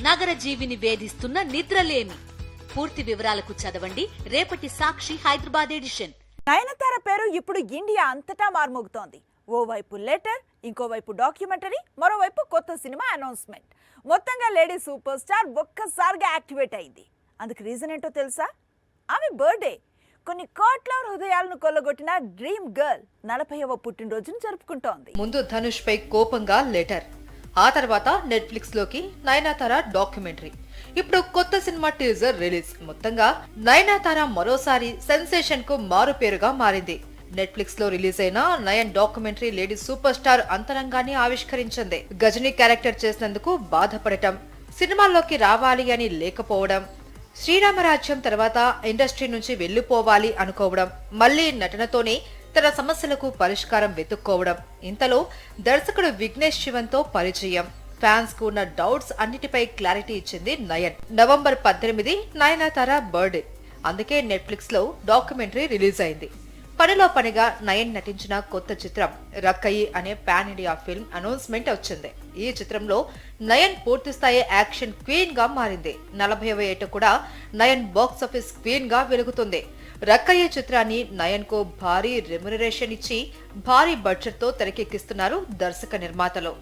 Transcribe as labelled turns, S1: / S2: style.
S1: నగర జీవిని వేధిస్తున్న నిద్రలేమి. పూర్తి వివరాలకు చదవండి రేపటి సాక్షి హైదరాబాద్ ఎడిషన్.
S2: నయనతార పేరు ఇప్పుడు ఇండియా అంతటా మార్మోగుతోంది. ఓవైపు లెటర్, ఇంకోవైపు డాక్యుమెంటరీ, మరోవైపు కొత్త సినిమా అనౌన్స్మెంట్. మొత్తంగా లేడీ సూపర్ స్టార్ ఒక్కసారిగా యాక్టివేట్ అయింది. అందుకు రీజన్ ఏంటో తెలుసా? ఆమె బర్త్డే. కొన్ని కోట్ల హృదయాలను కొల్లగొట్టిన డ్రీమ్ గర్ల్ 40వ పుట్టినరోజును జరుపుకుంటోంది.
S3: ముందు ధనుష్ పై కోపంగా లెటర్, ఆ తర్వాత నెట్ఫ్లిక్స్ లోకి నయనతార డాక్యుమెంటరీ, ఇప్పుడు కొత్త సినిమా టీజర్ రిలీజ్. మొత్తంగా నయనతార మరోసారి సెన్సేషన్ కు మారు పేరుగా మారింది. నెట్ఫ్లిక్స్ లో రిలీజ్ అయిన Nayan documentary lady superstar అంతరంగాన్ని ఆవిష్కరించింది. గజనీ క్యారెక్టర్ చేసినందుకు బాధపడటం, సినిమాల్లోకి రావాలి అని లేకపోవడం, శ్రీరామరాజ్యం తర్వాత ఇండస్ట్రీ నుంచి వెళ్లిపోవాలి అనుకోవడం, మళ్లీ నటనతోనే తన సమస్యలకు పరిష్కారం వెతుక్కోవడం. ఇంతలో దర్శకుడు విఘ్నేష్ శివన్ తో పరిచయం, ఫ్యాన్స్ కు ఉన్న డౌట్స్ అన్నిటిపై క్లారిటీ ఇచ్చింది నయన్. నవంబర్ 18 నయనతార బర్త్డే, అందుకే నెట్ఫ్లిక్స్ లో డాక్యుమెంటరీ రిలీజ్ అయింది. పనిలో పనిగా నయన్ నటించిన కొత్త చిత్రం రక్కయి అనే పాన్ ఇండియా ఫిల్మ్ అనౌన్స్మెంట్ వచ్చింది. ఈ చిత్రంలో నయన్ పూర్తిస్థాయి యాక్షన్ క్వీన్ గా మారింది. 40వ ఏట కూడా నయన్ బాక్స్ ఆఫీస్ క్వీన్ గా వెలుగుతుంది. రక్కయ్య చిత్రాన్ని నయన్ కు భారీ రెమ్యునరేషన్ ఇచ్చి భారీ బడ్జెట్ తో తెరకెక్కిస్తున్నారు దర్శక నిర్మాతలు.